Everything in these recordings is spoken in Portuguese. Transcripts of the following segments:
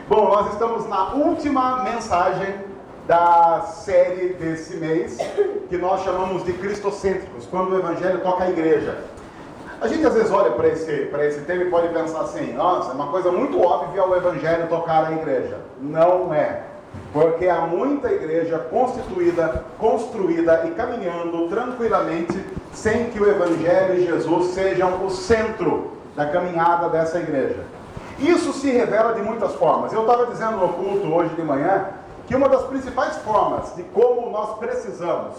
Bom, nós estamos na última mensagem da série desse mês, que nós chamamos de Cristocêntricos, quando o Evangelho toca a igreja. A gente às vezes olha para esse tema e pode pensar assim, nossa, é uma coisa muito óbvia o Evangelho tocar a igreja. Não é, porque há muita igreja constituída, construída e caminhando tranquilamente, sem que o Evangelho e Jesus sejam o centro da caminhada dessa igreja. Isso se revela de muitas formas. Eu estava dizendo no culto hoje de manhã que uma das principais formas de como nós precisamos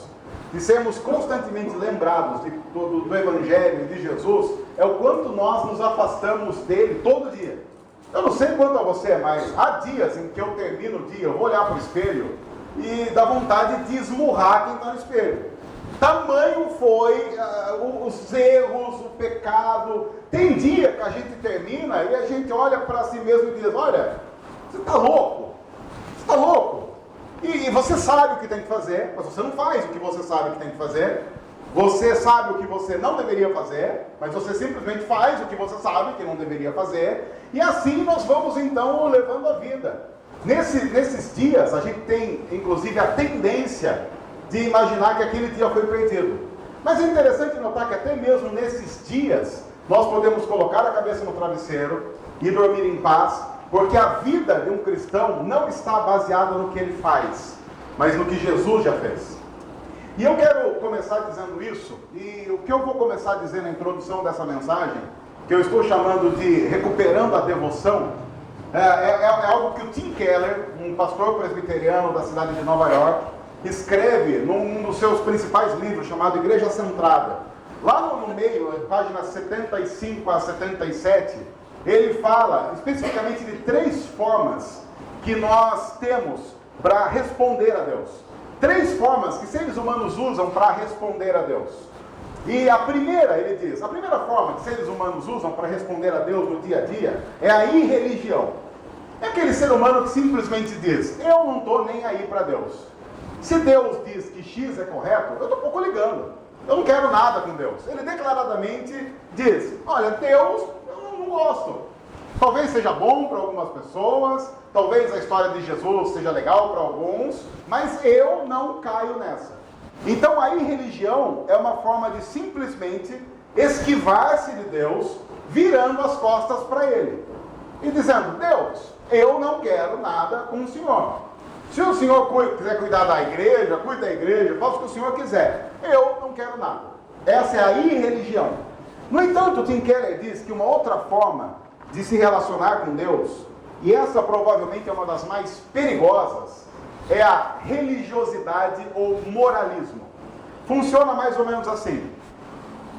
de sermos constantemente lembrados do Evangelho e de Jesus é o quanto nós nos afastamos dele todo dia. Eu não sei quanto a você, mas há dias em que eu termino o dia, eu vou olhar para o espelho e dá vontade de esmurrar quem está no espelho. Tamanho foi os erros, o pecado. Tem dia que a gente termina e a gente olha para si mesmo e diz, olha, você está louco, você está louco. E você sabe o que tem que fazer, mas você não faz o que você sabe que tem que fazer. Você sabe o que você não deveria fazer, mas você simplesmente faz o que você sabe que não deveria fazer. E assim nós vamos então levando a vida. Nesses dias a gente tem inclusive a tendência de imaginar que aquele dia foi perdido. Mas é interessante notar que até mesmo nesses dias nós podemos colocar a cabeça no travesseiro e dormir em paz, porque a vida de um cristão não está baseada no que ele faz, mas no que Jesus já fez. E eu quero começar dizendo isso, e o que eu vou começar a dizer na introdução dessa mensagem, que eu estou chamando de Recuperando a Devoção, é algo que o Tim Keller, um pastor presbiteriano da cidade de Nova York, escreve num dos seus principais livros, chamado Igreja Centrada. Lá no meio, páginas 75 a 77, ele fala especificamente de 3 formas que nós temos para responder a Deus. 3 formas que seres humanos usam para responder a Deus. E a primeira, ele diz, a primeira forma que seres humanos usam para responder a Deus no dia a dia é a irreligião. É aquele ser humano que simplesmente diz, eu não estou nem aí para Deus. Se Deus diz que X é correto, eu estou pouco ligando. Eu não quero nada com Deus. Ele declaradamente diz, olha, Deus, eu não gosto. Talvez seja bom para algumas pessoas, talvez a história de Jesus seja legal para alguns, mas eu não caio nessa. Então a irreligião é uma forma de simplesmente esquivar-se de Deus, virando as costas para Ele. E dizendo, Deus, eu não quero nada com o Senhor. Se o Senhor quiser cuidar da igreja, cuide da igreja, faça o que o Senhor quiser. Eu não quero nada. Essa é a irreligião. No entanto, Tim Keller diz que uma outra forma de se relacionar com Deus, e essa provavelmente é uma das mais perigosas, é a religiosidade ou moralismo. Funciona mais ou menos assim.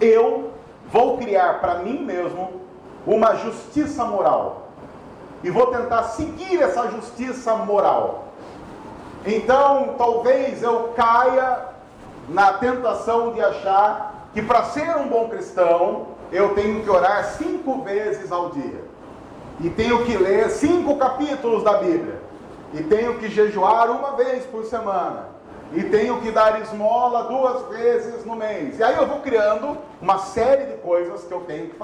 Eu vou criar para mim mesmo uma justiça moral. E vou tentar seguir essa justiça moral. Então, talvez eu caia na tentação de achar que para ser um bom cristão, eu tenho que orar 5 vezes ao dia. E tenho que ler 5 capítulos da Bíblia. E tenho que jejuar 1 vez por semana. E tenho que dar esmola 2 vezes no mês. E aí eu vou criando uma série de coisas que eu tenho que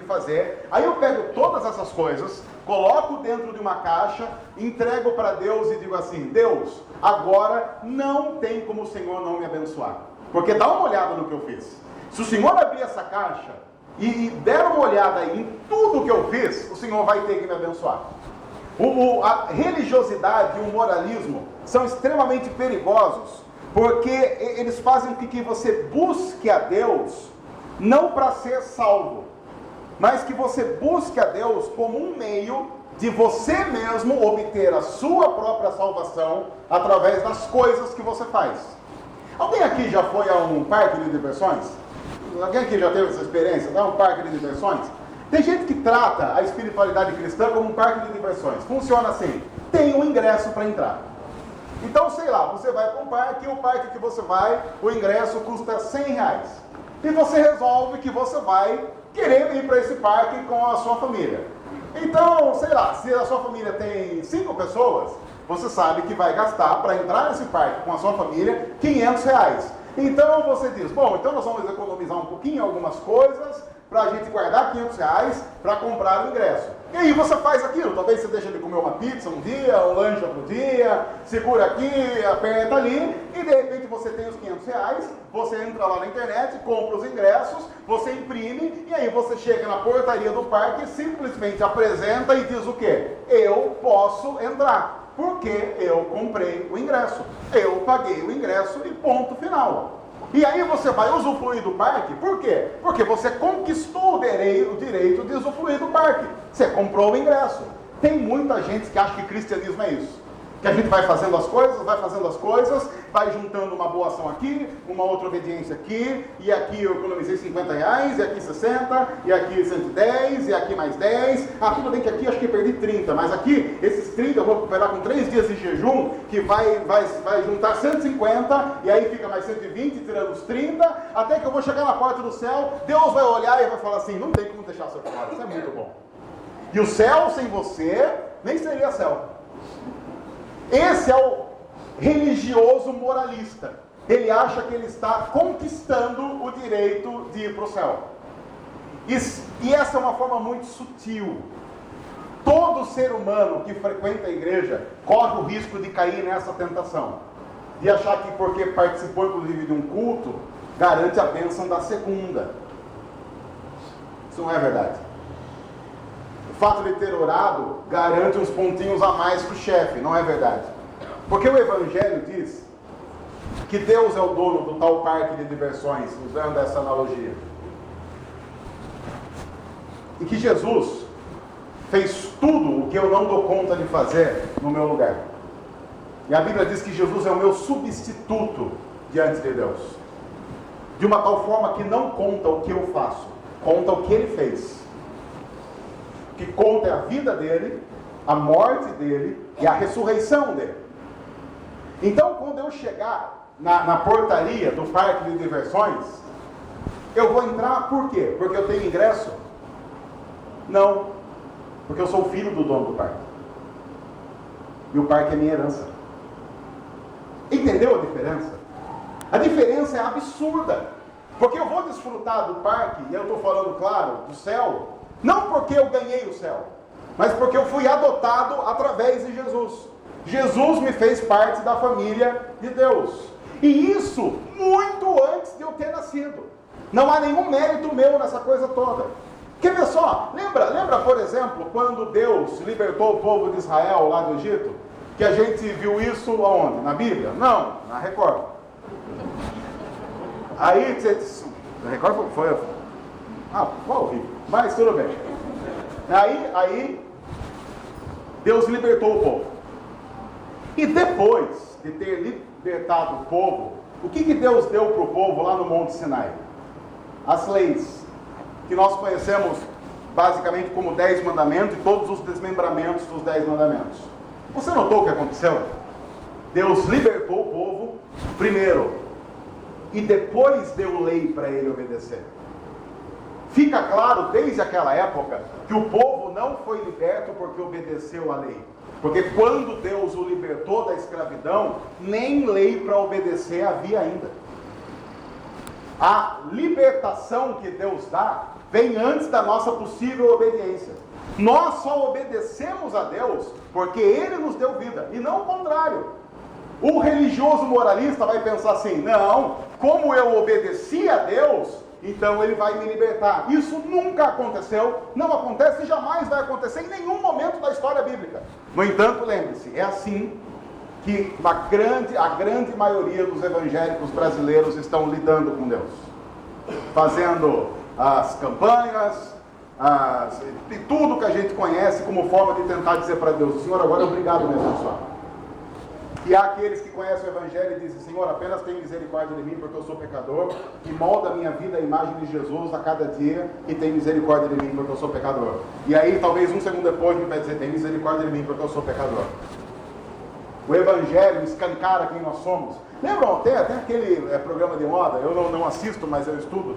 fazer. Aí eu pego todas essas coisas, coloco dentro de uma caixa, entrego para Deus e digo assim, Deus, agora não tem como o Senhor não me abençoar. Porque dá uma olhada no que eu fiz. Se o Senhor abrir essa caixa e der uma olhada em tudo que eu fiz, o Senhor vai ter que me abençoar. A religiosidade e o moralismo são extremamente perigosos, porque eles fazem com que você busque a Deus, não para ser salvo, mas que você busque a Deus como um meio de você mesmo obter a sua própria salvação através das coisas que você faz. Alguém aqui já foi a um parque de diversões? Alguém aqui já teve essa experiência? Vai a um parque de diversões? Tem gente que trata a espiritualidade cristã como um parque de diversões. Funciona assim, tem um ingresso para entrar. Então, sei lá, você vai para um parque e o parque que você vai, o ingresso custa R$100. E você resolve que você vai querer ir para esse parque com a sua família. Então, sei lá, se a sua família tem 5 pessoas, você sabe que vai gastar para entrar nesse parque com a sua família R$500. Então você diz, bom, então nós vamos economizar um pouquinho algumas coisas para a gente guardar R$500 para comprar o ingresso. E aí você faz aquilo, talvez você deixa de comer uma pizza um dia, um lanche outro dia, segura aqui, aperta ali, e de repente você tem os R$500, você entra lá na internet, compra os ingressos, você imprime, e aí você chega na portaria do parque e simplesmente apresenta e diz o quê? Eu posso entrar, porque eu comprei o ingresso, eu paguei o ingresso e ponto final. E aí você vai usufruir do parque, por quê? Porque você conquistou o direito de usufruir do parque. Você comprou o ingresso. Tem muita gente que acha que cristianismo é isso. Que a gente vai fazendo as coisas, vai juntando uma boa ação aqui, uma outra obediência aqui, e aqui eu economizei R$50, e aqui 60, e aqui 110, e aqui mais 10. Ah, tudo bem que aqui acho que perdi 30, mas aqui, esses 30 eu vou recuperar com 3 dias de jejum, que vai juntar 150, e aí fica mais 120, tirando os 30, até que eu vou chegar na porta do céu, Deus vai olhar e vai falar assim, não tem como deixar o seu fora, isso é muito bom. E o céu sem você, nem seria céu. Esse é o religioso moralista. Ele acha que ele está conquistando o direito de ir para o céu. E essa é uma forma muito sutil. Todo ser humano que frequenta a igreja corre o risco de cair nessa tentação. De achar que porque participou inclusive de um culto, garante a bênção da segunda. Isso não é verdade. O fato de ter orado garante uns pontinhos a mais que o chefe, não é verdade? Porque o Evangelho diz que Deus é o dono do tal parque de diversões, usando essa analogia. E que Jesus fez tudo o que eu não dou conta de fazer no meu lugar. E a Bíblia diz que Jesus é o meu substituto diante de Deus. De uma tal forma que não conta o que eu faço, conta o que Ele fez. O que conta é a vida dele, a morte dele e a ressurreição dele. Então, quando eu chegar na portaria do parque de diversões, eu vou entrar por quê? Porque eu tenho ingresso? Não, porque eu sou filho do dono do parque. E o parque é minha herança. Entendeu a diferença? A diferença é absurda. Porque eu vou desfrutar do parque, e eu estou falando, claro, do céu, não porque eu ganhei o céu, mas porque eu fui adotado através de Jesus. Jesus me fez parte da família de Deus. E isso muito antes de eu ter nascido. Não há nenhum mérito meu nessa coisa toda. Quer ver só? Lembra, por exemplo, quando Deus libertou o povo de Israel lá do Egito? Que a gente viu isso aonde? Na Bíblia? Não, na Record. Aí, na Record foi horrível, mas tudo bem. Aí, Deus libertou o povo. E depois de ter libertado o povo, o que Deus deu para o povo lá no Monte Sinai? As leis, que nós conhecemos basicamente como 10 mandamentos e todos os desmembramentos dos 10 mandamentos. Você notou o que aconteceu? Deus libertou o povo primeiro e depois deu lei para ele obedecer. Fica claro desde aquela época que o povo não foi liberto porque obedeceu a lei. Porque quando Deus o libertou da escravidão, nem lei para obedecer havia ainda. A libertação que Deus dá vem antes da nossa possível obediência. Nós só obedecemos a Deus porque Ele nos deu vida, e não o contrário. O religioso moralista vai pensar assim, não, como eu obedeci a Deus, então Ele vai me libertar. Isso nunca aconteceu, não acontece e jamais vai acontecer em nenhum momento da história bíblica. No entanto, lembre-se, é assim que a grande maioria dos evangélicos brasileiros estão lidando com Deus. Fazendo as campanhas, e tudo que a gente conhece como forma de tentar dizer para Deus, Senhor, agora obrigado mesmo, só. E há aqueles que conhecem o Evangelho e dizem, Senhor, apenas tem misericórdia de mim porque eu sou pecador, e molda a minha vida à imagem de Jesus a cada dia, e tem misericórdia de mim porque eu sou pecador. E aí, talvez um segundo depois, me vai dizer, tem misericórdia de mim porque eu sou pecador. O Evangelho escancara quem nós somos. Lembram, tem até aquele programa de moda, eu não assisto, mas eu estudo,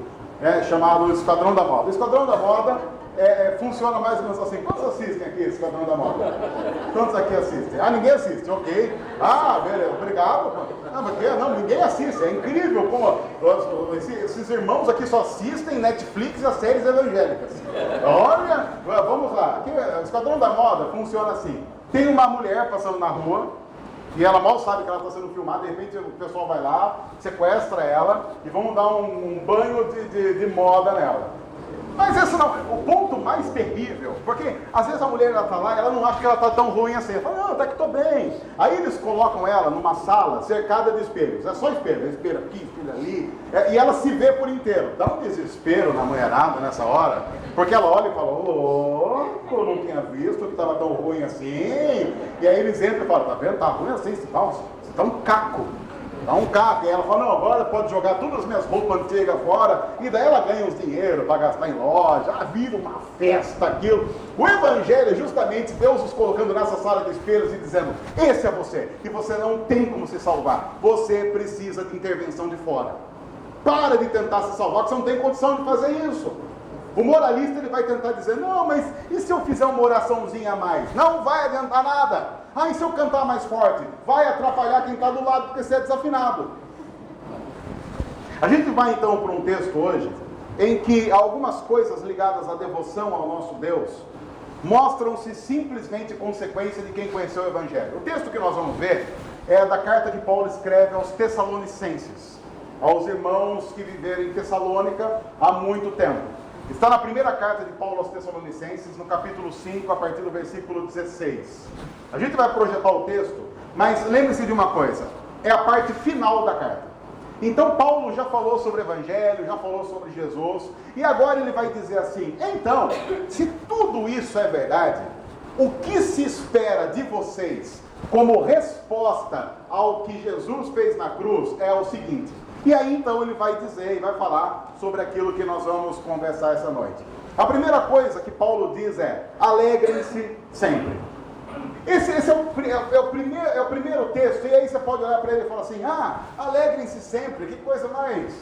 chamado Esquadrão da Moda. O Esquadrão da Moda funciona mais ou menos assim. Quantos assistem aqui esse Esquadrão da Moda? Quantos aqui assistem? Ah, ninguém assiste, ok. Ah, beleza, obrigado. Não, ninguém assiste, é incrível como esses irmãos aqui só assistem Netflix e as séries evangélicas. Olha, vamos lá. Aqui, o Esquadrão da Moda funciona assim. Tem uma mulher passando na rua, e ela mal sabe que ela está sendo filmada, de repente o pessoal vai lá, sequestra ela e vamos dar um banho de moda nela. Mas esse não, o ponto mais terrível, porque às vezes a mulher está lá e ela não acha que ela está tão ruim assim. Ela fala, não, até que estou bem. Aí eles colocam ela numa sala cercada de espelhos. É só espelho, espelho aqui, espelho ali. E ela se vê por inteiro. Dá um desespero na mulherada nessa hora, porque ela olha e fala, louco, não tinha visto que estava tão ruim assim. E aí eles entram e falam, tá vendo, tá ruim assim, você tá um caco. Dá um caco, e ela fala, não, agora pode jogar todas as minhas roupas antigas fora, e daí ela ganha uns dinheiro para gastar em loja, vira uma festa aquilo. O Evangelho é justamente Deus os colocando nessa sala de espelhos e dizendo, esse é você, e você não tem como se salvar, você precisa de intervenção de fora. Para de tentar se salvar, porque você não tem condição de fazer isso. O moralista ele vai tentar dizer, não, mas e se eu fizer uma oraçãozinha a mais? Não vai adiantar nada. Ah, e se eu cantar mais forte? Vai atrapalhar quem está do lado, porque você é desafinado. A gente vai então para um texto hoje, em que algumas coisas ligadas à devoção ao nosso Deus, mostram-se simplesmente consequência de quem conheceu o Evangelho. O texto que nós vamos ver é da carta que Paulo escreve aos Tessalonicenses, aos irmãos que viveram em Tessalônica há muito tempo. Está na primeira carta de Paulo aos Tessalonicenses, no capítulo 5, a partir do versículo 16. A gente vai projetar o texto, mas lembre-se de uma coisa, é a parte final da carta. Então Paulo já falou sobre o Evangelho, já falou sobre Jesus, e agora ele vai dizer assim, então, se tudo isso é verdade, o que se espera de vocês como resposta ao que Jesus fez na cruz é o seguinte. E aí então ele vai dizer e vai falar sobre aquilo que nós vamos conversar essa noite. A primeira coisa que Paulo diz é, alegrem-se sempre. Esse é o primeiro texto, e aí você pode olhar para ele e falar assim, alegrem-se sempre, que coisa mais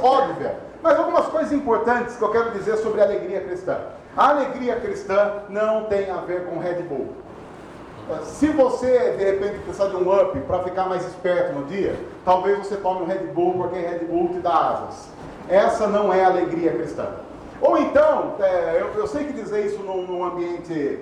óbvia. Mas algumas coisas importantes que eu quero dizer sobre a alegria cristã. A alegria cristã não tem a ver com Red Bull. Se você, de repente, precisar de um up para ficar mais esperto no dia, talvez você tome um Red Bull, porque Red Bull te dá asas. Essa não é alegria cristã. Ou então, eu sei que dizer isso num ambiente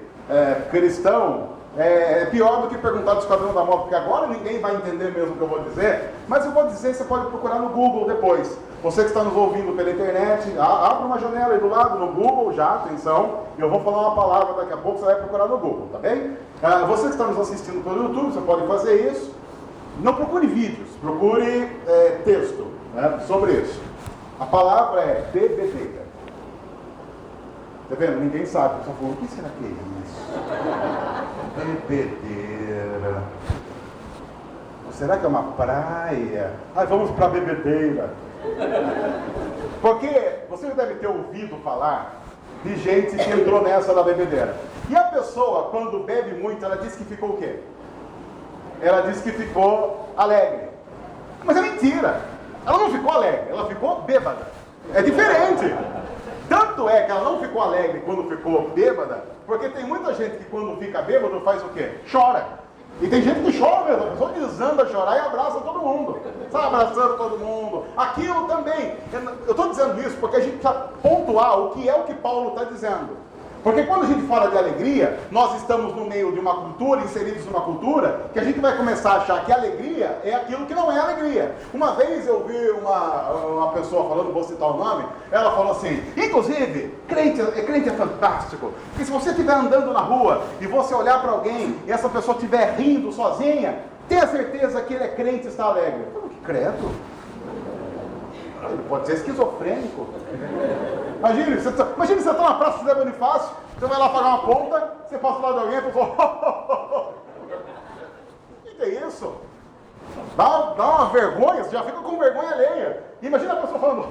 cristão é pior do que perguntar do Esquadrão da Moda, porque agora ninguém vai entender mesmo o que eu vou dizer, mas eu vou dizer, você pode procurar no Google depois. Você que está nos ouvindo pela internet, abre uma janela aí do lado, no Google, já, atenção, eu vou falar uma palavra daqui a pouco, você vai procurar no Google, tá bem? Você que está nos assistindo pelo YouTube, você pode fazer isso. Não procure vídeos, procure texto sobre isso. A palavra é bebedeira. Tá vendo? Ninguém sabe. Só falou, o que será que é isso? Bebedeira. Será que é uma praia? Vamos para a bebedeira. Porque você deve ter ouvido falar de gente que entrou nessa da bebedeira. E a pessoa, quando bebe muito, ela diz que ficou o quê? Ela diz que ficou alegre. Mas é mentira. Ela não ficou alegre, ela ficou bêbada. É diferente. Tanto é que ela não ficou alegre quando ficou bêbada, porque tem muita gente que quando fica bêbado faz o quê? Chora. E tem gente que chora mesmo, a pessoa desanda a chorar e abraça todo mundo. Sai abraçando todo mundo. Aquilo também. Eu estou dizendo isso porque a gente precisa pontuar o que Paulo está dizendo. Porque quando a gente fala de alegria, nós estamos no meio de uma cultura, inseridos numa cultura, que a gente vai começar a achar que alegria é aquilo que não é alegria. Uma vez eu vi uma pessoa falando, vou citar o nome, ela falou assim, inclusive, crente é fantástico, porque se você estiver andando na rua e você olhar para alguém e essa pessoa estiver rindo sozinha, tenha certeza que ele é crente e está alegre. Eu falei, que credo? Ele pode ser esquizofrênico. Imagine, você está na Praça José Bonifácio, você vai lá pagar uma conta, você passa do lado de alguém e fala, o que é isso? Dá uma vergonha, você já fica com vergonha alheia. Imagina a pessoa falando,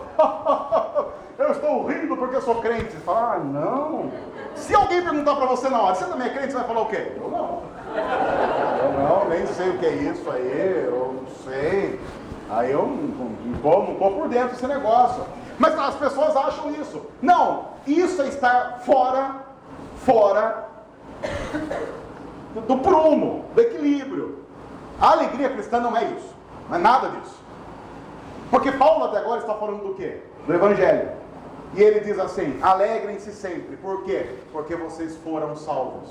eu estou rindo porque sou crente. Você fala, não. Se alguém perguntar para você na hora, você também é crente, você vai falar o quê? Eu não. Nem sei o que é isso aí, eu não sei. Aí eu não estou por dentro desse negócio. Mas as pessoas acham isso. Não, isso é estar fora do prumo, do equilíbrio. A alegria cristã não é isso, não é nada disso. Porque Paulo até agora está falando do quê? Do Evangelho. E ele diz assim: alegrem-se sempre. Por quê? Porque vocês foram salvos.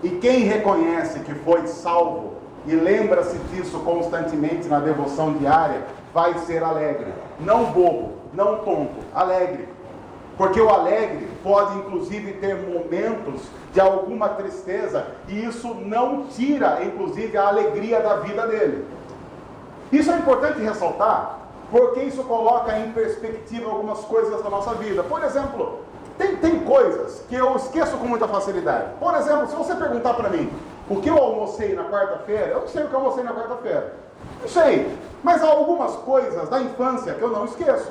E quem reconhece que foi salvo e lembra-se disso constantemente na devoção diária, vai ser alegre. Não bobo, não tonto, alegre. Porque o alegre pode inclusive ter momentos de alguma tristeza, e isso não tira inclusive a alegria da vida dele. Isso é importante ressaltar, porque isso coloca em perspectiva algumas coisas da nossa vida. Por exemplo, tem coisas que eu esqueço com muita facilidade. Por exemplo, se você perguntar para mim o que eu almocei na quarta-feira, eu não sei o que eu almocei na quarta-feira. Não sei, mas há algumas coisas da infância que eu não esqueço.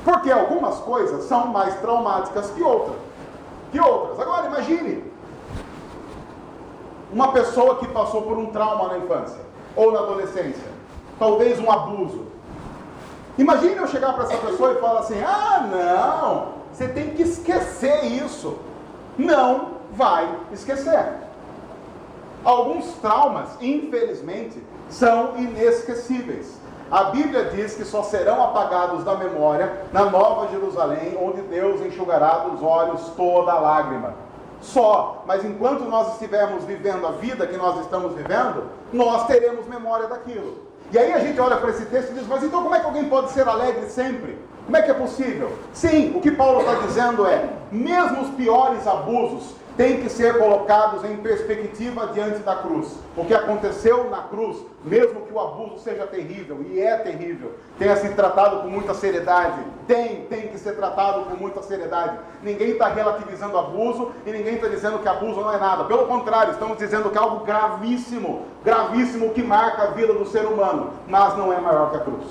Porque algumas coisas são mais traumáticas que outras. Agora imagine uma pessoa que passou por um trauma na infância ou na adolescência, talvez um abuso. Imagine eu chegar para essa pessoa e falar assim: ah, não, você tem que esquecer isso. Não vai esquecer. Alguns traumas, infelizmente, são inesquecíveis. A Bíblia diz que só serão apagados da memória na Nova Jerusalém, onde Deus enxugará dos olhos toda lágrima. Só, mas enquanto nós estivermos vivendo a vida que nós estamos vivendo, nós teremos memória daquilo. E aí a gente olha para esse texto e diz: mas então como é que alguém pode ser alegre sempre? Como é que é possível? Sim, o que Paulo está dizendo é: mesmo os piores abusos têm que ser colocados em perspectiva diante da cruz. O que aconteceu na cruz, mesmo que o abuso seja terrível, e é terrível, tenha sido tratado com muita seriedade, tem que ser tratado com muita seriedade. Ninguém está relativizando abuso, e ninguém está dizendo que abuso não é nada. Pelo contrário, estamos dizendo que é algo gravíssimo, gravíssimo, que marca a vida do ser humano, mas não é maior que a cruz.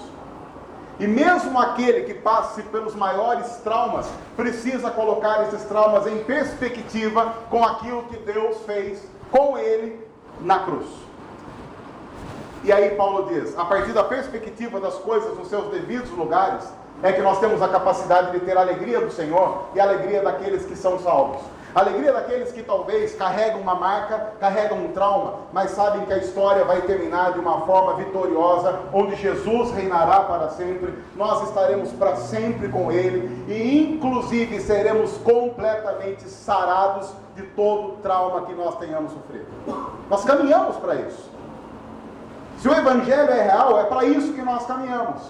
E mesmo aquele que passe pelos maiores traumas, precisa colocar esses traumas em perspectiva com aquilo que Deus fez com ele na cruz. E aí Paulo diz: a partir da perspectiva das coisas nos seus devidos lugares, é que nós temos a capacidade de ter a alegria do Senhor e a alegria daqueles que são salvos. A alegria daqueles que talvez carregam uma marca, carregam um trauma, mas sabem que a história vai terminar de uma forma vitoriosa, onde Jesus reinará para sempre, nós estaremos para sempre com Ele, e inclusive seremos completamente sarados de todo o trauma que nós tenhamos sofrido. Nós caminhamos para isso. Se o Evangelho é real, é para isso que nós caminhamos.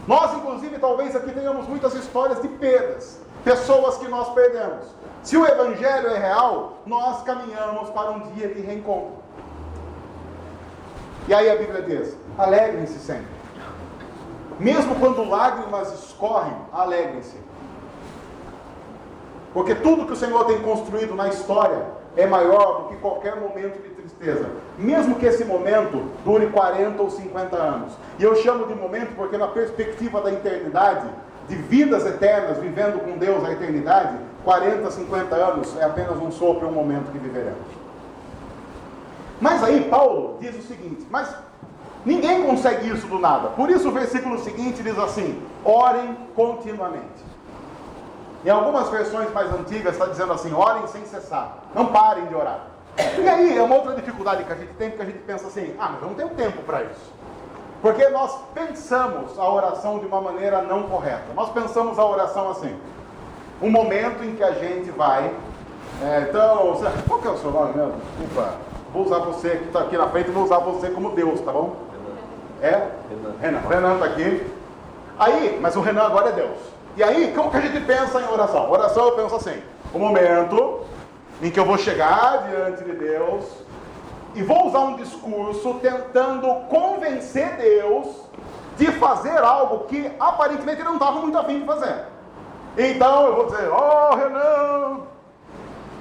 Nós inclusive talvez aqui tenhamos muitas histórias de perdas, pessoas que nós perdemos. Se o Evangelho é real, nós caminhamos para um dia de reencontro. E aí a Bíblia diz: alegrem-se sempre. Mesmo quando lágrimas escorrem, alegrem-se. Porque tudo que o Senhor tem construído na história é maior do que qualquer momento de tristeza. Mesmo que esse momento dure 40 ou 50 anos. E eu chamo de momento porque na perspectiva da eternidade, de vidas eternas, vivendo com Deus a eternidade, 40, 50 anos é apenas um sopro, um momento que viveremos. Mas aí Paulo diz o seguinte: mas ninguém consegue isso do nada. Por isso o versículo seguinte diz assim: orem continuamente. Em algumas versões mais antigas está dizendo assim: orem sem cessar, não parem de orar. E aí é uma outra dificuldade que a gente tem, porque a gente pensa assim: mas eu não tenho tempo para isso. Porque nós pensamos a oração de uma maneira não correta. Nós pensamos a oração assim: um momento em que a gente vai... então, qual que é o seu nome mesmo? Desculpa, vou usar você que está aqui na frente, vou usar você como Deus, tá bom? Renan. Renan está aqui. Aí, mas o Renan agora é Deus. E aí, como que a gente pensa em oração? Oração eu penso assim: um momento em que eu vou chegar diante de Deus e vou usar um discurso tentando convencer Deus de fazer algo que aparentemente ele não estava muito afim de fazer. Então eu vou dizer: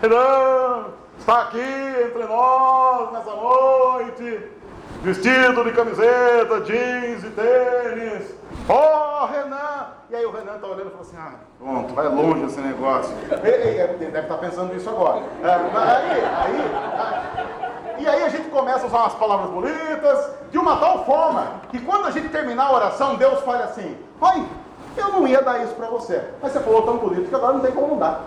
Renan está aqui entre nós nessa noite, vestido de camiseta, jeans e tênis. Renan! E aí o Renan está olhando e fala assim: pronto, vai longe esse negócio. Ele deve estar pensando nisso agora. E aí a gente começa a usar umas palavras bonitas, de uma tal forma que quando a gente terminar a oração, Deus fala assim: eu não ia dar isso para você. Mas você falou tão bonito que agora não tem como mudar.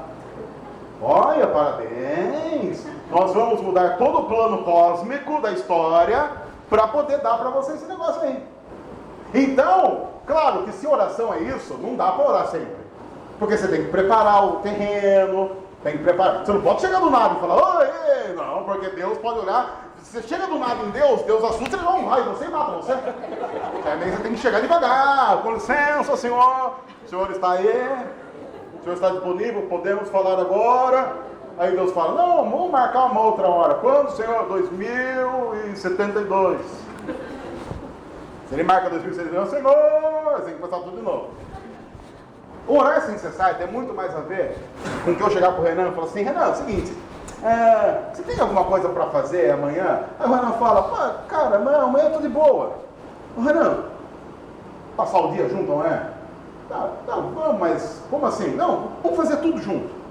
Olha, parabéns! Nós vamos mudar todo o plano cósmico da história para poder dar para você esse negócio aí. Então, claro que se oração é isso, não dá para orar sempre. Porque você tem que preparar o terreno, tem que preparar. Você não pode chegar do nada e falar, oi, não, porque Deus pode olhar. Você chega do nada em Deus, Deus assusta, ele dá um raio, você mata você. Aí você tem que chegar devagar, com licença, Senhor, o Senhor está aí, o Senhor está disponível, podemos falar agora. Aí Deus fala, não, vamos marcar uma outra hora. Quando, Senhor? 2072. Se ele marca 2072, Senhor, tem que começar tudo de novo. Orar sem cessar tem muito mais a ver com que eu chegar para o Renan e falar assim, Renan, é o seguinte, você tem alguma coisa para fazer amanhã? Aí o Renan fala, pô, cara, não, amanhã eu estou de boa. O Renan, passar o dia junto, não é? Não, vamos, mas como assim? Não, vamos fazer tudo junto.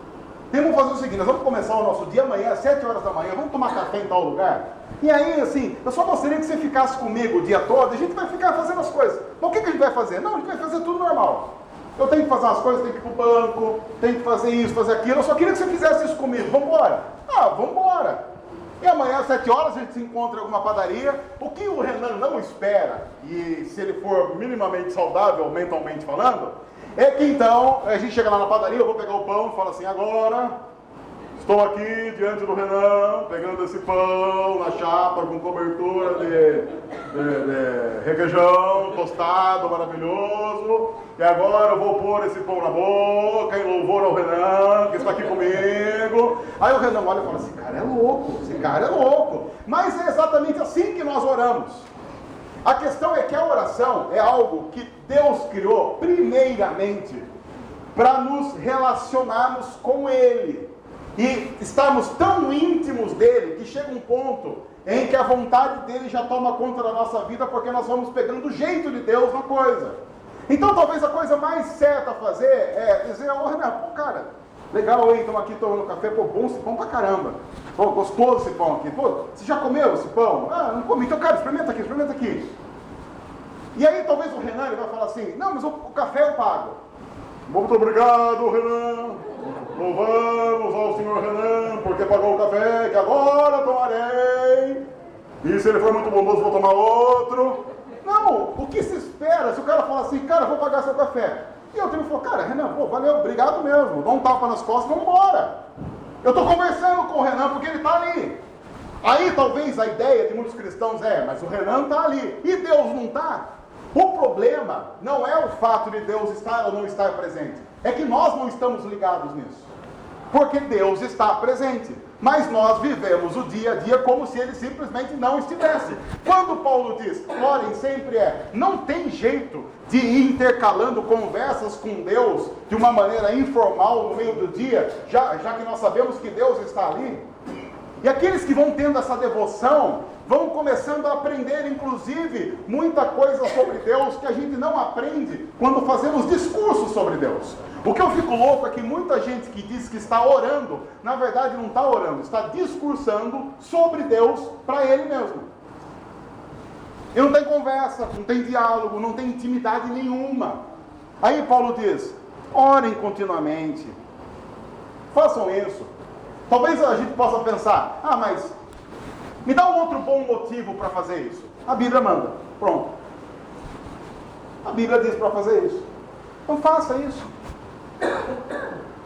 Vamos fazer o seguinte, nós vamos começar o nosso dia amanhã, às 7 horas da manhã, vamos tomar café em tal lugar. E aí, assim, eu só gostaria que você ficasse comigo o dia todo, a gente vai ficar fazendo as coisas. Mas o que a gente vai fazer? Não, a gente vai fazer tudo normal. Eu tenho que fazer umas coisas, tenho que ir para o banco, tenho que fazer isso, fazer aquilo, eu só queria que você fizesse isso comigo, vamos embora. Vamos embora. E amanhã às 7 horas a gente se encontra em alguma padaria. O que o Renan não espera, e se ele for minimamente saudável, mentalmente falando, é que então a gente chega lá na padaria, eu vou pegar o pão e falo assim, agora estou aqui diante do Renan, pegando esse pão na chapa com cobertura de requeijão tostado, maravilhoso, e agora eu vou pôr esse pão na boca em louvor ao Renan, que está aqui comigo. Aí o Renan olha e fala, esse cara é louco, mas é exatamente assim que nós oramos. A questão é que a oração é algo que Deus criou primeiramente para nos relacionarmos com Ele e estarmos tão íntimos dele que chega um ponto em que a vontade dele já toma conta da nossa vida, porque nós vamos pegando o jeito de Deus na coisa. Então talvez a coisa mais certa a fazer é dizer, Renan, pô, cara, legal, hein, estamos aqui tomando café, pô, bom esse pão pra caramba, pô, gostoso esse pão aqui, pô, você já comeu esse pão? Não comi, então cara, experimenta aqui. E aí talvez o Renan ele vai falar assim, não, mas o café eu pago. Muito obrigado, Renan. Louvamos ao Senhor Renan, porque pagou o café, que agora tomarei. E se ele for muito bondoso, vou tomar outro. Não, o que se espera se o cara falar assim, cara, vou pagar seu café. E eu tenho que falar, cara, Renan, pô, valeu, obrigado mesmo. Dá um tapa nas costas e vamos embora. Eu estou conversando com o Renan porque ele está ali. Aí talvez a ideia de muitos cristãos mas o Renan está ali. E Deus não está? O problema não é o fato de Deus estar ou não estar presente. É que nós não estamos ligados nisso. Porque Deus está presente. Mas nós vivemos o dia a dia como se Ele simplesmente não estivesse. Quando Paulo diz, orem sempre não tem jeito de ir intercalando conversas com Deus de uma maneira informal no meio do dia, já que nós sabemos que Deus está ali. E aqueles que vão tendo essa devoção, vão começando a aprender, inclusive, muita coisa sobre Deus que a gente não aprende quando fazemos discursos sobre Deus. O que eu fico louco é que muita gente que diz que está orando, na verdade não está orando, está discursando sobre Deus para ele mesmo. E não tem conversa, não tem diálogo, não tem intimidade nenhuma. Aí Paulo diz, orem continuamente, façam isso. Talvez a gente possa pensar, mas me dá um outro bom motivo para fazer isso. A Bíblia manda, pronto. A Bíblia diz para fazer isso. Então faça isso.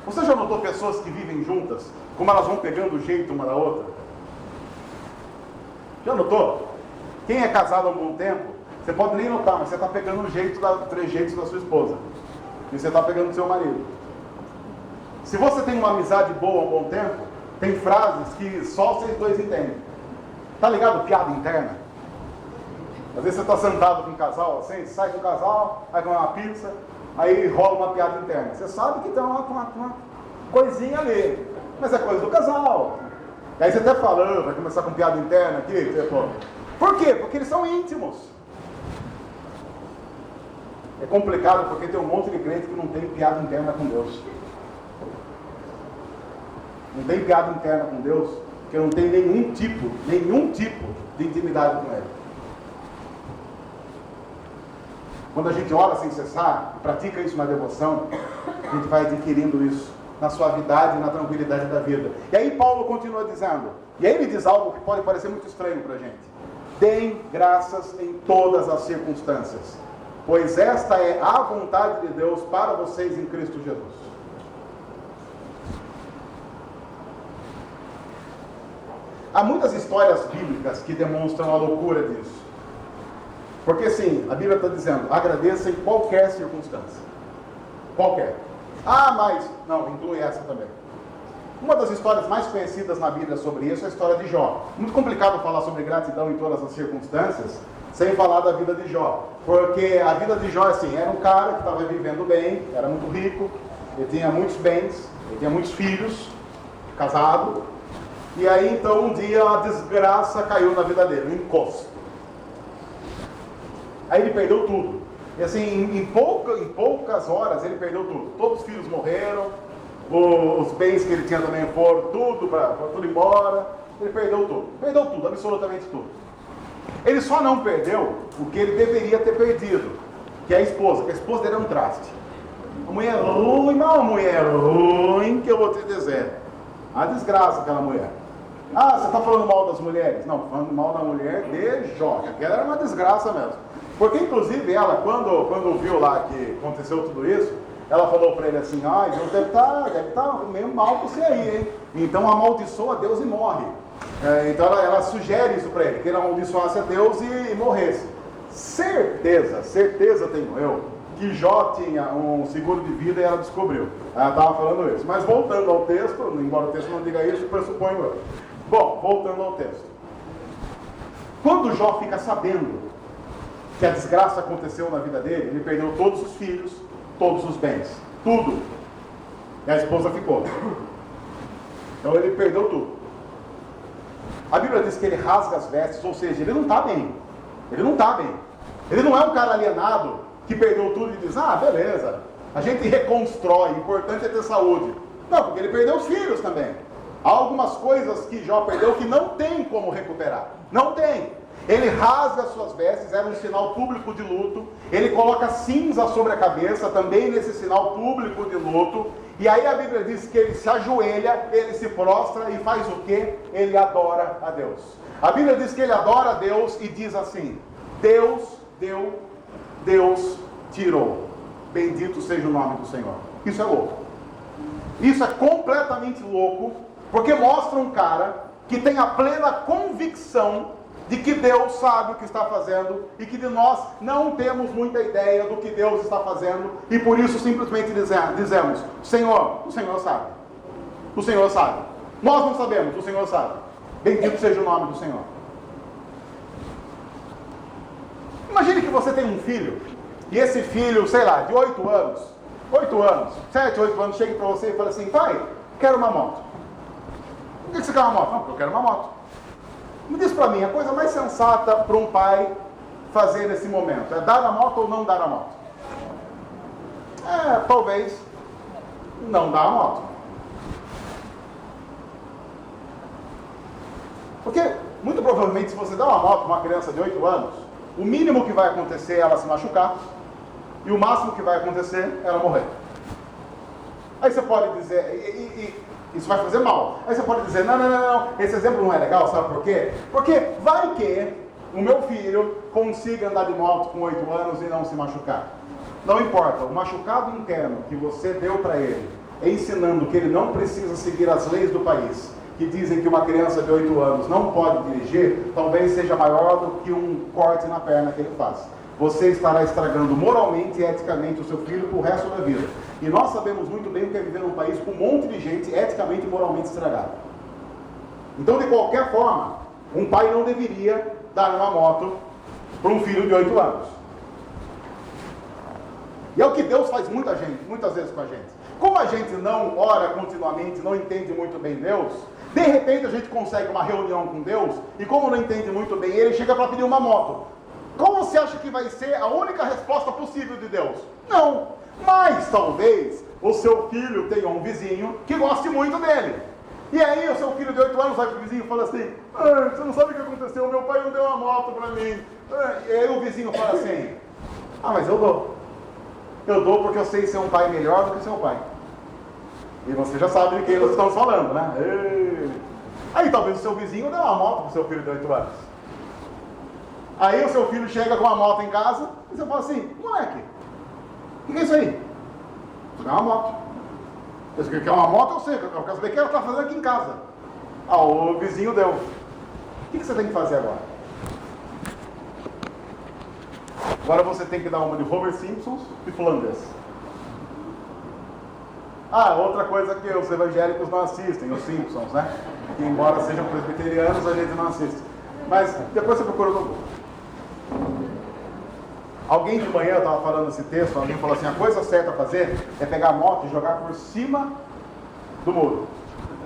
Você já notou pessoas que vivem juntas, como elas vão pegando o jeito uma da outra? Já notou? Quem é casado há um bom tempo, você pode nem notar, mas você está pegando o jeito trejeitos da sua esposa. E você está pegando o seu marido. Se você tem uma amizade boa há um bom tempo, tem frases que só vocês dois entendem. Tá ligado? Piada interna. Às vezes você está sentado com um casal assim, sai do casal, vai comer uma pizza, aí rola uma piada interna. Você sabe que tem uma coisinha ali, mas é coisa do casal. E aí você até fala, vai começar com piada interna aqui. Por quê? Porque eles são íntimos. É complicado porque tem um monte de crente que não tem piada interna com Deus. Não tem piada interna com Deus, porque não tem nenhum tipo de intimidade com Ele. quando a gente ora sem cessar, e pratica isso na devoção, a gente vai adquirindo isso na suavidade e na tranquilidade da vida. E aí Paulo continua dizendo, e aí ele diz algo que pode parecer muito estranho para a gente: deem graças em todas as circunstâncias, pois esta é a vontade de Deus para vocês em Cristo Jesus. Há muitas histórias bíblicas que demonstram a loucura disso. Porque sim, a Bíblia está dizendo, agradeça em qualquer circunstância. Qualquer. Ah, mas... Não, inclui essa também. Uma das histórias mais conhecidas na Bíblia sobre isso é a história de Jó. Muito complicado falar sobre gratidão em todas as circunstâncias, sem falar da vida de Jó. Porque a vida de Jó, assim, era um cara que estava vivendo bem, era muito rico, ele tinha muitos bens, ele tinha muitos filhos, casado. E aí, então, um dia a desgraça caiu na vida dele, um encosto. Aí ele perdeu tudo. E assim, em poucas horas ele perdeu tudo. Todos os filhos morreram, os bens que ele tinha também foram tudo embora. Ele perdeu tudo, absolutamente tudo. Ele só não perdeu o que ele deveria ter perdido, que é a esposa, que a esposa dele é um traste. Uma mulher ruim, não uma mulher ruim que eu vou te dizer. A desgraça aquela mulher. Ah, você está falando mal das mulheres? Não, falando mal da mulher de Jó, que aquela era uma desgraça mesmo. Porque inclusive ela, quando viu lá que aconteceu tudo isso, ela falou para ele assim, Deus deve estar meio mal com você aí, hein? Então amaldiçoa Deus e morre. Então ela sugere isso para ele, que ele amaldiçoasse a Deus e morresse. Certeza tenho eu, que Jó tinha um seguro de vida e ela descobriu. Ela estava falando isso. Mas voltando ao texto, embora o texto não diga isso, pressuponho eu. Bom, voltando ao texto. Quando Jó fica sabendo que a desgraça aconteceu na vida dele, ele perdeu todos os filhos, todos os bens, tudo. E a esposa ficou. Então ele perdeu tudo. A Bíblia diz que ele rasga as vestes, ou seja, ele não está bem. Ele não está bem. Ele não é um cara alienado que perdeu tudo e diz, beleza, a gente reconstrói, o importante é ter saúde. Não, porque ele perdeu os filhos também. Há algumas coisas que Jó perdeu que não tem como recuperar. Não tem. Ele rasga as suas vestes, era um sinal público de luto. Ele coloca cinza sobre a cabeça, também nesse sinal público de luto. E aí a Bíblia diz que ele se ajoelha, ele se prostra e faz o quê? Ele adora a Deus. A Bíblia diz que ele adora a Deus e diz assim, Deus deu, Deus tirou. Bendito seja o nome do Senhor. Isso é louco. Isso é completamente louco, porque mostra um cara que tem a plena convicção de que Deus sabe o que está fazendo e que de nós não temos muita ideia do que Deus está fazendo e por isso simplesmente dizemos, o Senhor sabe. O Senhor sabe. Nós não sabemos, o Senhor sabe. Bendito seja o nome do Senhor. Imagine que você tem um filho e esse filho, sei lá, de 8 anos, 7, 8 anos, chega para você e fala assim, pai, quero uma moto. Por que você quer uma moto? Não, porque eu quero uma moto. Me diz para mim, a coisa mais sensata para um pai fazer nesse momento é dar a moto ou não dar a moto? Talvez não dar a moto. Porque, muito provavelmente, se você dá uma moto para uma criança de 8 anos, o mínimo que vai acontecer é ela se machucar e o máximo que vai acontecer é ela morrer. Aí você pode dizer... Isso vai fazer mal. Aí você pode dizer, não, esse exemplo não é legal, sabe por quê? Porque vai que o meu filho consiga andar de moto com 8 anos e não se machucar. Não importa, o machucado interno que você deu para ele, ensinando que ele não precisa seguir as leis do país, que dizem que uma criança de 8 anos não pode dirigir, talvez seja maior do que um corte na perna que ele faz. Você estará estragando moralmente e eticamente o seu filho para o resto da vida. E nós sabemos muito bem o que é viver num país com um monte de gente eticamente e moralmente estragada. Então, de qualquer forma, um pai não deveria dar uma moto para um filho de 8 anos. E é o que Deus faz muitas vezes com a gente. Como a gente não ora continuamente, não entende muito bem Deus, de repente a gente consegue uma reunião com Deus, e como não entende muito bem ele, chega para pedir uma moto. Como você acha que vai ser a única resposta possível de Deus? Não. Mas talvez o seu filho tenha um vizinho que goste muito dele. E aí o seu filho de 8 anos vai para o vizinho e fala assim, você não sabe o que aconteceu, meu pai não deu uma moto para mim. E aí o vizinho fala assim, Ah, mas eu dou. Eu dou porque eu sei ser um pai melhor do que seu pai. E você já sabe de quem nós estamos falando, né? Aí talvez o seu vizinho dê uma moto para o seu filho de 8 anos. Aí o seu filho chega com uma moto em casa e você fala assim: moleque, o que é isso aí? Você quer uma moto. Você quer uma moto? Eu sei, eu quero saber o que ela está fazendo aqui em casa. Ah, o vizinho deu. O que você tem que fazer agora? Agora você tem que dar uma de Homer Simpson e Flanders. Ah, outra coisa que os evangélicos não assistem, os Simpsons, né? Que embora sejam presbiterianos, a gente não assiste. Mas depois você procura no Google. Alguém de manhã estava falando esse texto, alguém falou assim: a coisa certa a fazer é pegar a moto e jogar por cima do muro,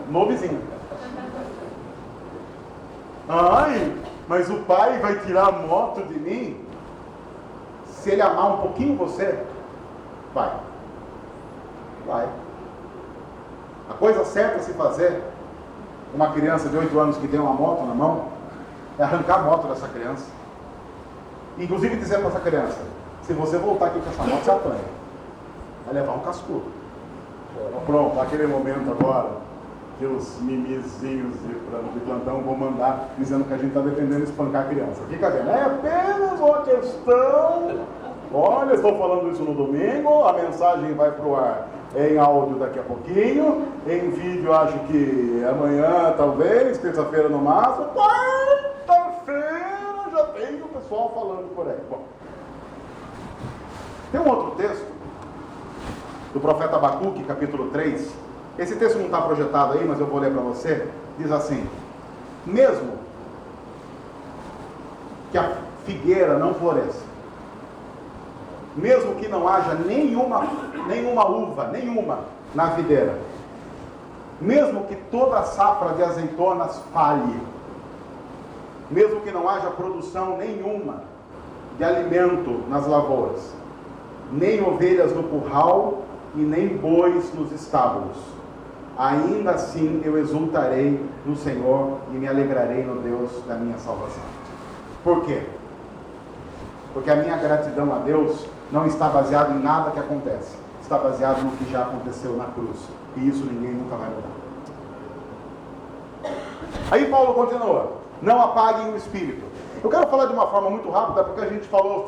no vizinho. Ai, mas o pai vai tirar a moto de mim? Se ele amar um pouquinho você, vai. A coisa certa a se fazer, uma criança de 8 anos que tem uma moto na mão, é arrancar a moto dessa criança. Inclusive dizer para essa criança: se você voltar aqui com essa moto, você apanha. Vai levar um cascudo. Pronto, aquele momento agora que os mimizinhos de plantão vão mandar dizendo que a gente está defendendo espancar a criança. Fica vendo, é apenas uma questão. Olha, estou falando isso no domingo, a mensagem vai para o ar em áudio daqui a pouquinho, em vídeo acho que amanhã, talvez, terça-feira no máximo, quarta-feira já tem o pessoal falando por aí. Bom, tem um outro texto do profeta Abacuque, capítulo 3. Esse texto não está projetado aí, mas eu vou ler para você. Diz assim: mesmo que a figueira não floresça, mesmo que não haja nenhuma uva, nenhuma na videira, mesmo que toda a safra de azeitonas falhe, mesmo que não haja produção nenhuma de alimento nas lavouras, nem ovelhas no curral e nem bois nos estábulos, ainda assim eu exultarei no Senhor e me alegrarei no Deus da minha salvação. Por quê? Porque a minha gratidão a Deus não está baseada em nada que acontece, está baseado no que já aconteceu na cruz, e isso ninguém nunca vai mudar. Aí Paulo continua: não apaguem o espírito. Eu quero falar de uma forma muito rápida, porque a gente falou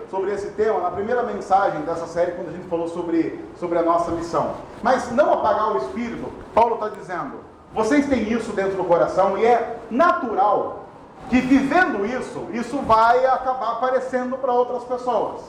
sobre esse tema na primeira mensagem dessa série, quando a gente falou sobre a nossa missão. Mas não apagar o espírito, Paulo está dizendo: vocês têm isso dentro do coração, e é natural que vivendo isso vai acabar aparecendo para outras pessoas.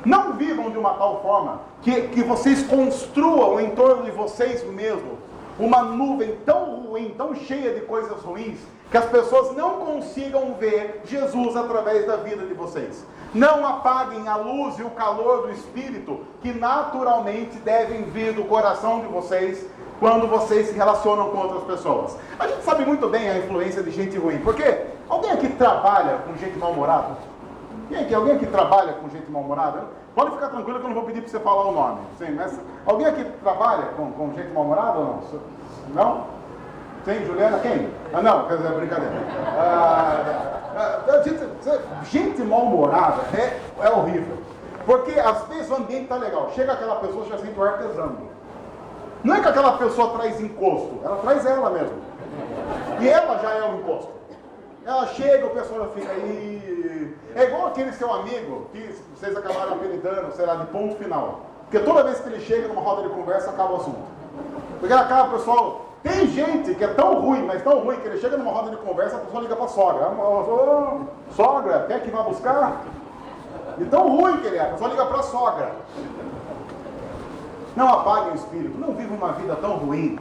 Não vivam de uma tal forma que vocês construam em torno de vocês mesmos uma nuvem tão ruim, tão cheia de coisas ruins, que as pessoas não consigam ver Jesus através da vida de vocês. Não apaguem a luz e o calor do Espírito que naturalmente devem vir do coração de vocês quando vocês se relacionam com outras pessoas. A gente sabe muito bem a influência de gente ruim, porque alguém aqui trabalha com gente mal-humorada? Alguém aqui trabalha com gente mal-humorada? Pode ficar tranquilo que eu não vou pedir para você falar o nome. Sim, mas alguém aqui trabalha com gente mal-humorada ou não? Não? Sim, Juliana? Quem? Ah, não, quer dizer, brincadeira. Gente mal-humorada é horrível. Porque às vezes o ambiente está legal. Chega aquela pessoa e já sente o ar pesando. Não é que aquela pessoa traz encosto, ela traz ela mesmo. E ela já é um encosto. Ela chega, o pessoal fica aí. É igual aquele seu amigo que vocês acabaram apelidando, sei lá, de ponto final. Porque toda vez que ele chega numa roda de conversa, acaba o assunto. Porque acaba, pessoal. Tem gente que é tão ruim, mas tão ruim, que ele chega numa roda de conversa, a pessoa liga para a sogra. Sogra, quer que vá buscar? E tão ruim que ele é, a pessoa liga para a sogra. Não apaguem o espírito, não vivam uma vida tão ruim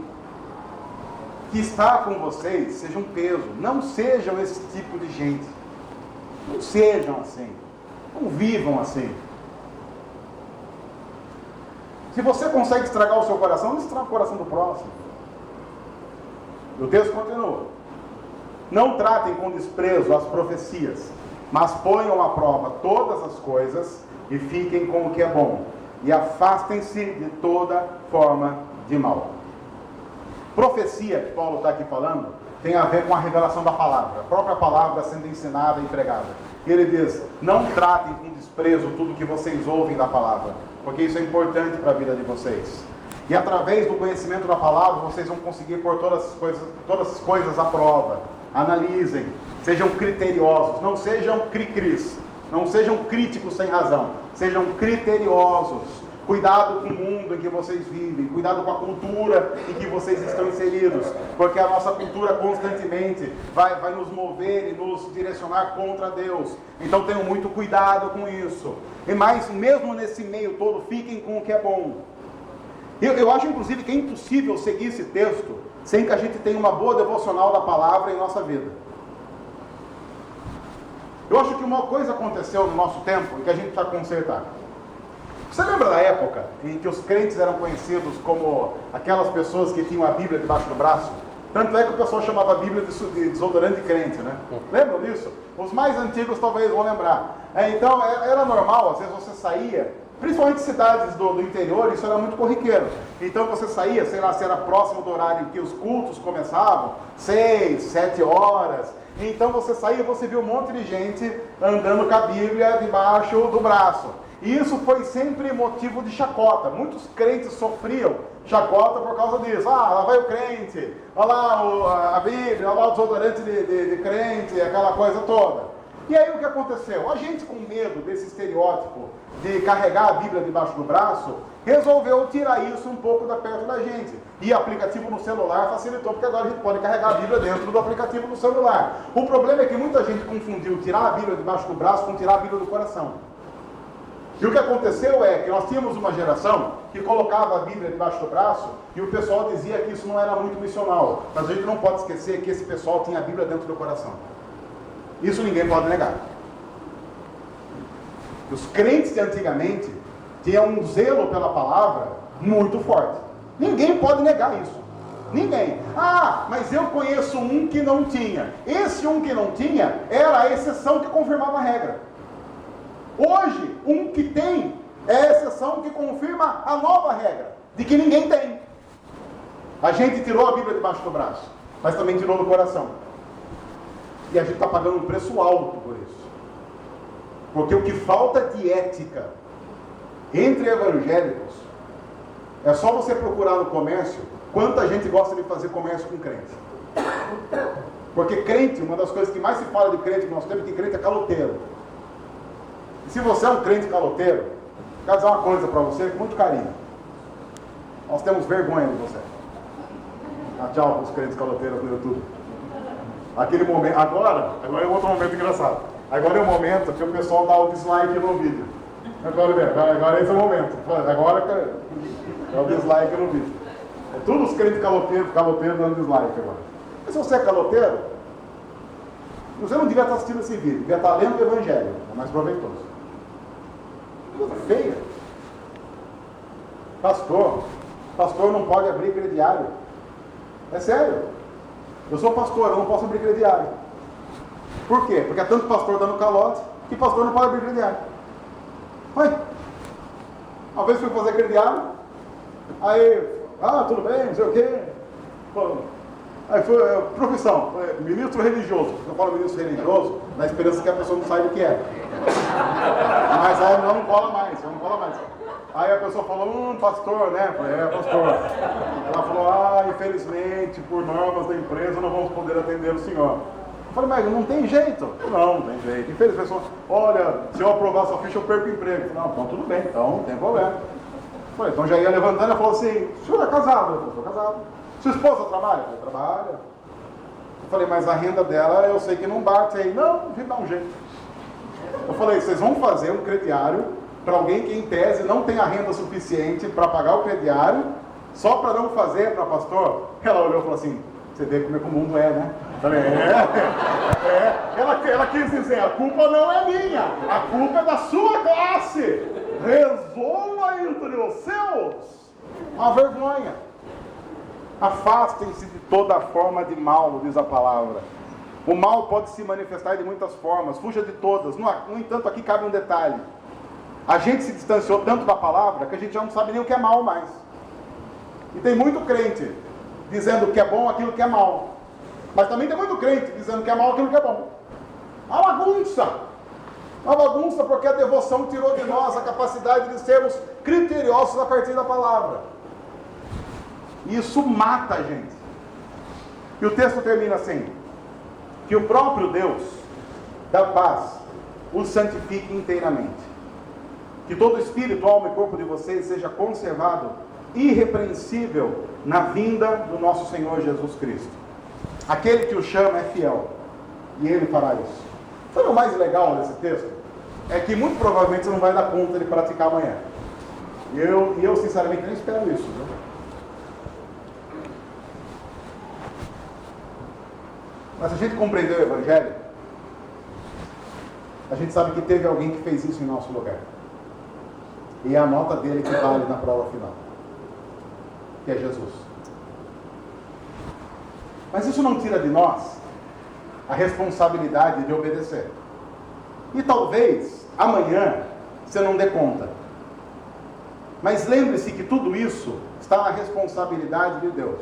que estar com vocês seja um peso. Não sejam esse tipo de gente. Não sejam assim. Não vivam assim. Se você consegue estragar o seu coração, não estraga o coração do próximo. O texto continua: não tratem com desprezo as profecias, mas ponham à prova todas as coisas e fiquem com o que é bom, e afastem-se de toda forma de mal. Profecia, que Paulo está aqui falando, tem a ver com a revelação da palavra, a própria palavra sendo ensinada e pregada. E ele diz: não tratem com desprezo tudo que vocês ouvem da palavra, porque isso é importante para a vida de vocês. E através do conhecimento da palavra, vocês vão conseguir pôr todas as coisas à prova. Analisem, sejam criteriosos, não sejam cri-cris, não sejam críticos sem razão, sejam criteriosos. Cuidado com o mundo em que vocês vivem, cuidado com a cultura em que vocês estão inseridos, porque a nossa cultura constantemente vai nos mover e nos direcionar contra Deus. Então tenham muito cuidado com isso. E mais, mesmo nesse meio todo, fiquem com o que é bom. Eu acho inclusive que é impossível seguir esse texto sem que a gente tenha uma boa devocional da palavra em nossa vida. Eu acho que uma coisa aconteceu no nosso tempo e que a gente precisa consertar. Você lembra da época em que os crentes eram conhecidos como aquelas pessoas que tinham a Bíblia debaixo do braço? Tanto é que o pessoal chamava a Bíblia de desodorante de crente, né? Lembram disso? Os mais antigos talvez vão lembrar. Então era normal, às vezes você saía, principalmente cidades do interior, isso era muito corriqueiro. Então você saía, sei lá, se era próximo do horário em que os cultos começavam, 6, 7 horas. Então você saía e você viu um monte de gente andando com a Bíblia debaixo do braço. E isso foi sempre motivo de chacota. Muitos crentes sofriam chacota por causa disso. Ah, lá vai o crente, olha lá a Bíblia, olha lá o desodorante de crente, aquela coisa toda. E aí o que aconteceu? A gente, com medo desse estereótipo de carregar a Bíblia debaixo do braço, resolveu tirar isso um pouco da perto da gente. E aplicativo no celular facilitou, porque agora a gente pode carregar a Bíblia dentro do aplicativo do celular. O problema é que muita gente confundiu tirar a Bíblia debaixo do braço com tirar a Bíblia do coração. E o que aconteceu é que nós tínhamos uma geração que colocava a Bíblia debaixo do braço e o pessoal dizia que isso não era muito missional. Mas a gente não pode esquecer que esse pessoal tinha a Bíblia dentro do coração. Isso ninguém pode negar. Os crentes de antigamente tinham um zelo pela palavra muito forte. Ninguém pode negar isso. Ninguém. Ah, mas eu conheço um que não tinha. Esse um que não tinha era a exceção que confirmava a regra. Hoje, um que tem é a exceção que confirma a nova regra, de que ninguém tem. A gente tirou a Bíblia debaixo do braço, mas também tirou do coração. E a gente está pagando um preço alto por isso. Porque o que falta de ética entre evangélicos, é só você procurar no comércio quanta gente gosta de fazer comércio com crente. Porque crente, uma das coisas que mais se fala de crente que nós temos é que crente é caloteiro. E se você é um crente caloteiro, quero dizer uma coisa para você com muito carinho. Nós temos vergonha de você. Ah, tchau para os crentes caloteiros no YouTube. Aquele momento, agora é outro momento engraçado. Agora é o momento que o pessoal dá o dislike no vídeo. Agora esse é o momento. Agora é o dislike no vídeo. É tudo os crentes caloteiros dando dislike agora. E se você é caloteiro, você não devia estar assistindo esse vídeo, devia estar lendo o Evangelho, é mais proveitoso. Coisa feia. Pastor não pode abrir crediário. É sério. Eu sou pastor, eu não posso abrir crediário. Por quê? Porque há tanto pastor dando calote que pastor não pode abrir crediário. Ué, uma vez fui fazer crediário, aí, tudo bem, não sei o quê. Aí foi profissão, ministro religioso. Eu falo ministro religioso na esperança que a pessoa não saiba o que é. Mas aí não cola mais. Aí a pessoa falou, pastor, né? Eu falei, pastor. Ela falou, infelizmente, por normas da empresa, não vamos poder atender o senhor. Eu falei, mas não tem jeito. Não tem jeito. Infelizmente, olha, se eu aprovar sua ficha, eu perco o emprego. Eu falei, não, então tudo bem, então não tem problema. Eu falei, então já ia levantando, ela falou assim, o senhor é casado? Eu falei, sou casado. Sua esposa trabalha? Eu falei, trabalha. Eu falei, mas a renda dela eu sei que não bate aí. Não, a gente dá um jeito. Eu falei, vocês vão fazer um crediário para alguém que em tese não tem a renda suficiente para pagar o crediário, só para não fazer para pastor? Ela olhou e falou assim, você vê como é que o mundo é, né? Eu falei, Ela quis dizer, a culpa não é minha, a culpa é da sua classe. Resolva entre os seus. Uma vergonha. Afastem-se de toda forma de mal, diz a palavra. O mal pode se manifestar de muitas formas, fuja de todas. No entanto, aqui cabe um detalhe. A gente se distanciou tanto da palavra que a gente já não sabe nem o que é mal mais. E tem muito crente dizendo que é bom aquilo que é mal. Mas também tem muito crente dizendo que é mal aquilo que é bom. Uma bagunça. Uma bagunça porque a devoção tirou de nós a capacidade de sermos criteriosos a partir da palavra. E isso mata a gente. E o texto termina assim: que o próprio Deus da paz os santifique inteiramente. Que todo espírito, alma e corpo de vocês seja conservado irrepreensível na vinda do nosso Senhor Jesus Cristo. Aquele que o chama é fiel, e ele fará isso. Sabe o mais legal desse texto? É que muito provavelmente você não vai dar conta de praticar amanhã. E eu sinceramente nem espero isso, viu? Mas se a gente compreender o Evangelho, a gente sabe que teve alguém que fez isso em nosso lugar. E é a nota dele que vale na prova final, que é Jesus. Mas isso não tira de nós a responsabilidade de obedecer. E talvez amanhã você não dê conta. Mas lembre-se que tudo isso está na responsabilidade de Deus.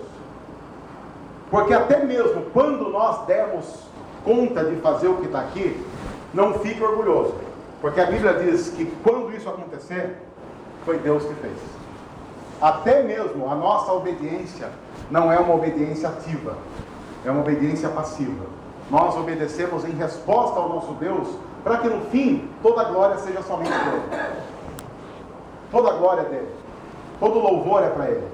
Porque até mesmo quando nós demos conta de fazer o que está aqui, não fique orgulhoso. Porque a Bíblia diz que quando isso acontecer, foi Deus que fez. Até mesmo a nossa obediência não é uma obediência ativa, é uma obediência passiva. Nós obedecemos em resposta ao nosso Deus, para que no fim toda a glória seja somente dele. Toda a glória é dele. Todo louvor é para ele.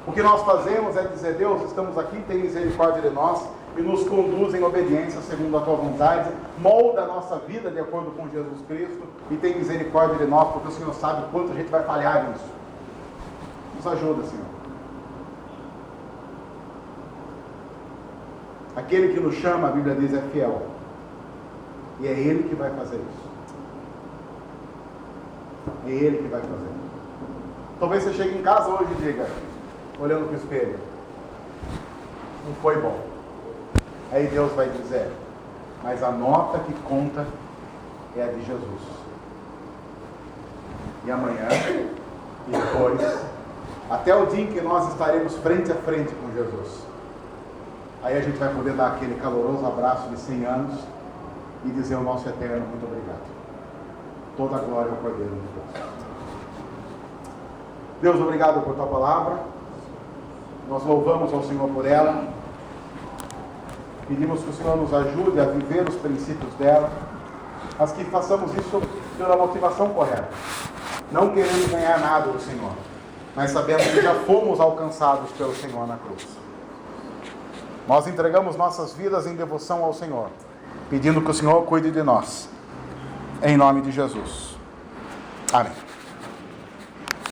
O que nós fazemos é dizer: Deus, estamos aqui, tem misericórdia de nós e nos conduz em obediência segundo a tua vontade, molda a nossa vida de acordo com Jesus Cristo e tem misericórdia de nós, porque o Senhor sabe o quanto a gente vai falhar nisso. Nos ajuda, Senhor. Aquele que nos chama, a Bíblia diz, é fiel. E é Ele que vai fazer isso. É Ele que vai fazer. Talvez você chegue em casa hoje e diga, olhando para o espelho: não foi bom. Aí Deus vai dizer: mas a nota que conta é a de Jesus. E amanhã, e depois, até o dia em que nós estaremos frente a frente com Jesus, aí a gente vai poder dar aquele caloroso abraço de 100 anos e dizer ao nosso eterno: muito obrigado. Toda a glória ao Cordeiro de Deus. Deus, obrigado por tua palavra. Nós louvamos ao Senhor por ela. Pedimos que o Senhor nos ajude a viver os princípios dela, mas que façamos isso pela motivação correta. Não querendo ganhar nada do Senhor, mas sabendo que já fomos alcançados pelo Senhor na cruz. Nós entregamos nossas vidas em devoção ao Senhor, pedindo que o Senhor cuide de nós. Em nome de Jesus. Amém.